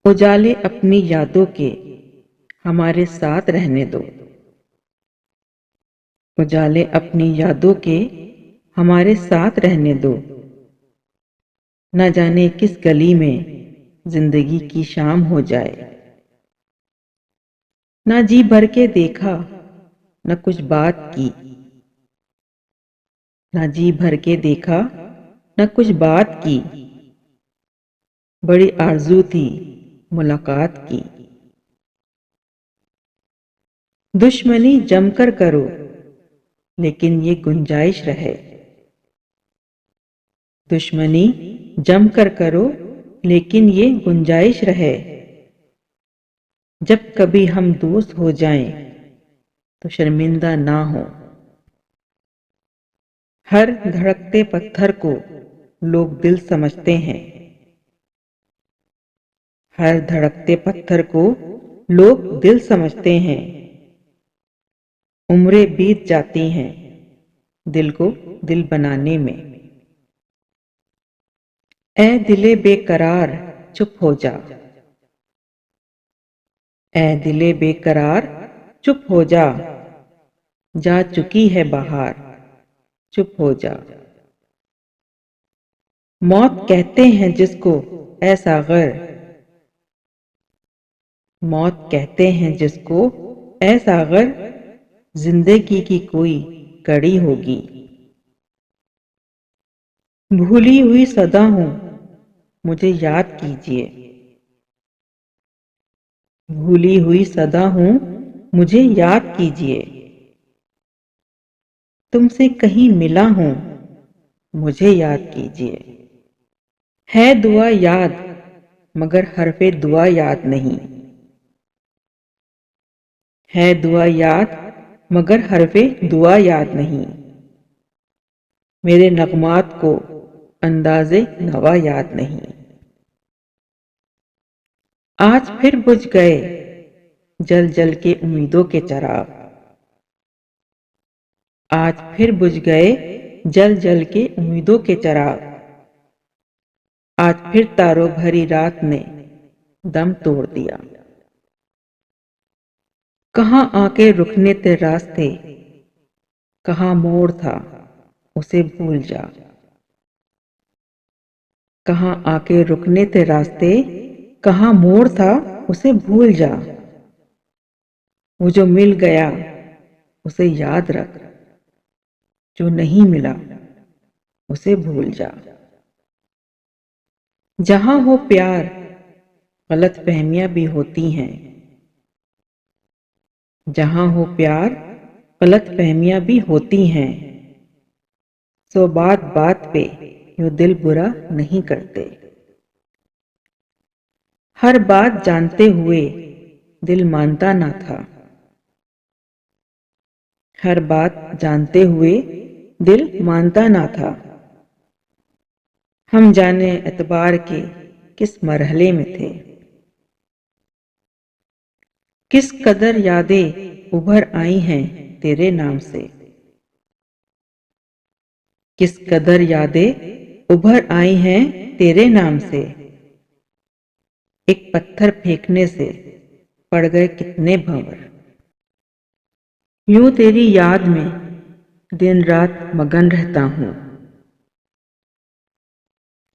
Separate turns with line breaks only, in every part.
اجالے اپنی یادوں کے ہمارے ساتھ رہنے دو، اجالے اپنی یادوں کے ہمارے ساتھ رہنے دو، نہ جانے کس گلی میں زندگی کی شام ہو جائے۔ نہ جی بھر کے دیکھا، نہ کچھ بات کی، نہ جی بھر کے دیکھا، نہ کچھ بات کی، بڑی آرزو تھی ملاقات کی۔ دشمنی جم کر کرو لیکن یہ گنجائش رہے، دشمنی جم کر کرو لیکن یہ گنجائش رہے، جب کبھی ہم دوست ہو جائیں تو شرمندہ نہ ہو۔ ہر دھڑکتے پتھر کو لوگ دل سمجھتے ہیں، ہر دھڑکتے پتھر کو لوگ دل سمجھتے ہیں، عمریں بیت جاتی ہیں دل کو دل بنانے میں۔ اے دل بے قرار چپ ہو جا، اے دل بے قرار چپ ہو جا، جا چکی ہے بہار چپ ہو جا۔ موت کہتے ہیں جس کو اے ساغر، موت کہتے ہیں جس کو اے ساغر، زندگی کی کوئی کڑی ہوگی۔ بھولی ہوئی صدا ہوں مجھے یاد کیجیے، بھولی ہوئی صدا ہوں مجھے یاد کیجیے، تم سے کہیں ملا ہوں مجھے یاد کیجیے۔ ہے دعا یاد مگر حرف دعا یاد نہیں، ہے دعا یاد مگر حرف دعا یاد نہیں، میرے نغمات کو انداز نوا یاد نہیں۔ آج پھر بجھ گئے جل جل کے امیدوں کے چراغ، آج پھر بجھ گئے جل جل کے امیدوں کے چراغ، آج پھر تاروں بھری رات نے دم توڑ دیا۔ کہاں آ کے رکنے تھے راستے، کہاں موڑ تھا اسے بھول جا، کہاں آ کے رکنے تھے راستے، کہاں موڑ تھا اسے بھول جا۔ وہ جو مل گیا اسے یاد رکھ، جو نہیں ملا اسے بھول جا۔ جہاں ہو پیار غلط فہمیاں بھی ہوتی ہیں، جہاں ہو پیار غلط فہمیاں بھی ہوتی ہیں، سو بات بات پہ یوں دل برا نہیں کرتے۔ ہر بات جانتے ہوئے دل مانتا نہ تھا، ہر بات جانتے ہوئے دل مانتا نہ تھا، ہم جانے اعتبار کے کس مرحلے میں تھے۔ کس قدر یادیں ابھر آئی ہیں تیرے نام سے، کس قدر یادیں ابھر آئی ہیں تیرے نام سے، ایک پتھر پھینکنے سے پڑ گئے کتنے بھنور۔ یوں تیری یاد میں دن رات مگن رہتا ہوں،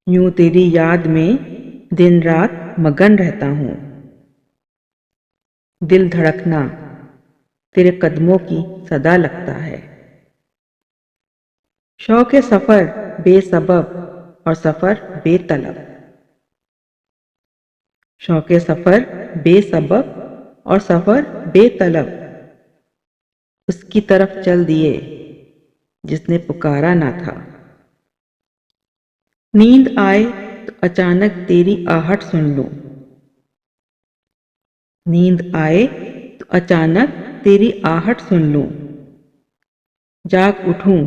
یوں تیری یاد میں دن رات مگن رہتا ہوں، دل دھڑکنا تیرے قدموں کی صدا لگتا ہے۔ شوق سفر بے سبب اور سفر بے طلب، شوق سفر بے سبب اور سفر بے طلب، اس کی طرف چل دیے جس نے پکارا نہ تھا۔ نیند آئے تو اچانک تیری آہٹ سن لوں، نیند آئے تو اچانک تیری آہٹ سن لوں، جاگ اٹھوں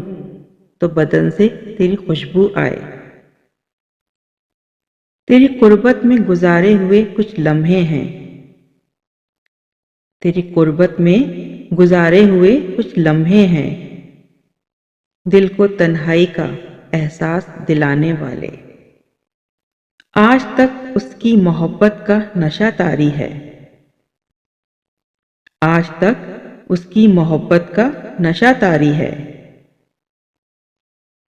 تو بدن سے تیری خوشبو آئے۔ تیری قربت میں گزارے ہوئے کچھ لمحے ہیں، تیری قربت میں گزارے ہوئے کچھ لمحے ہیں، دل کو تنہائی کا احساس دلانے والے۔ آج تک اس کی محبت کا نشہ طاری ہے، آج تک اس کی محبت کا نشہ طاری ہے۔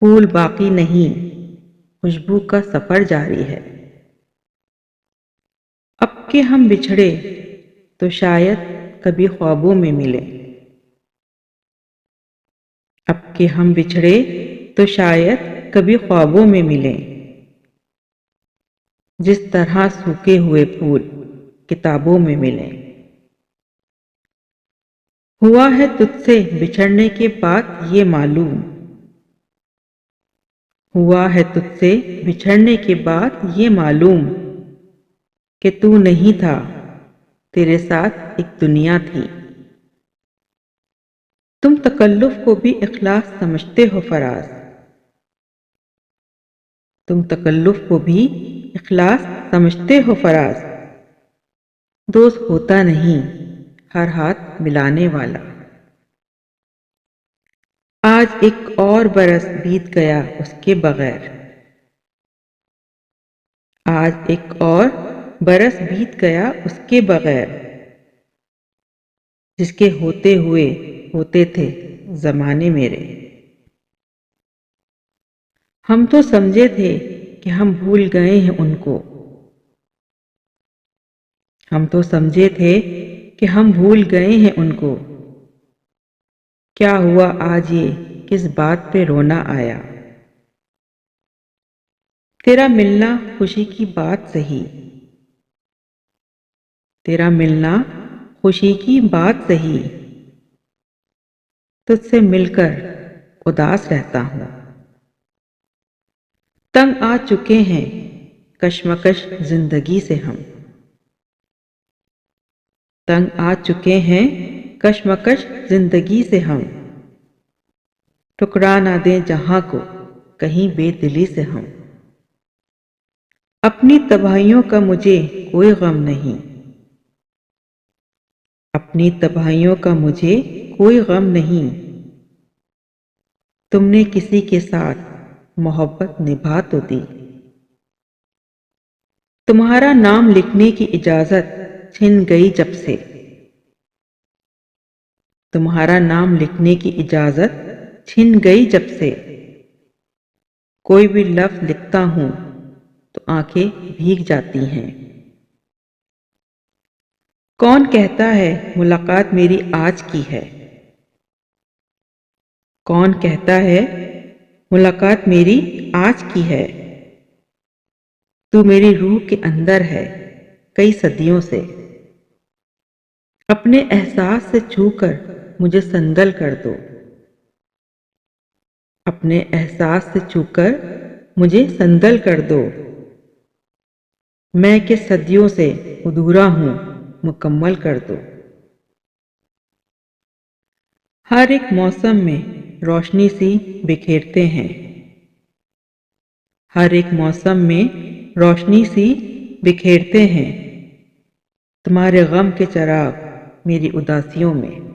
پھول باقی نہیں، خوشبو کا سفر جاری ہے۔ اب کہ ہم بچھڑے تو شاید کبھی خوابوں میں ملے، اب کہ ہم بچھڑے تو شاید کبھی خوابوں میں ملیں، جس طرح سوکھے ہوئے پھول کتابوں میں ملیں۔ ہوا ہے تجھ سے بچھڑنے کے بعد یہ معلوم، ہوا ہے تجھ سے بچھڑنے کے بعد یہ معلوم کہ تو نہیں تھا، تیرے ساتھ ایک دنیا تھی۔ تم تکلف کو بھی اخلاص سمجھتے ہو فراز، تم تکلف کو بھی اخلاص سمجھتے ہو فراز۔ دوست ہوتا نہیں ہر ہاتھ ملانے والا۔ آج ایک اور برس بیت گیا اس کے بغیر، آج ایک اور برس بیت گیا اس کے بغیر، جس کے ہوتے ہوئے ہوتے تھے زمانے میرے۔ ہم تو سمجھے تھے کہ ہم بھول گئے ہیں ان کو، ہم تو سمجھے تھے کہ ہم بھول گئے ہیں ان کو۔ کیا ہوا آج یہ کس بات پہ رونا آیا؟ تیرا ملنا خوشی کی بات سہی، تیرا ملنا خوشی کی بات سہی، تجھ سے مل کر اداس رہتا ہوں۔ تنگ آ چکے ہیں کشمکش زندگی سے ہم، تنگ آ چکے ہیں کشمکش زندگی سے ہم۔ ٹھکرا نہ دیں جہاں کو کہیں بے دلی سے ہم۔ اپنی تباہیوں کا مجھے کوئی غم نہیں، اپنی تباہیوں کا مجھے کوئی غم نہیں۔ تم نے کسی کے ساتھ محبت نبھا تو دی، تمہارا نام لکھنے کی اجازت چھن گئی جب سے، تمہارا نام لکھنے کی اجازت چھن گئی جب سے۔ کوئی بھی لفظ لکھتا ہوں تو آنکھیں بھیگ جاتی ہیں۔ کون کہتا ہے ملاقات میری آج کی ہے، کون کہتا ہے ملاقات میری آج کی ہے؟ تو میری روح کے اندر ہے کئی صدیوں سے، اپنے احساس سے چھو کر مجھے سنگل کر دو، اپنے احساس سے چھو کر مجھے سنگل کر دو۔ میں کہ صدیوں سے ادھورا ہوں مکمل کر دو۔ ہر ایک موسم میں روشنی سی بکھیرتے ہیں، ہر ایک موسم میں روشنی سی بکھیرتے ہیں، تمہارے غم کے چراغ میری اداسیوں میں۔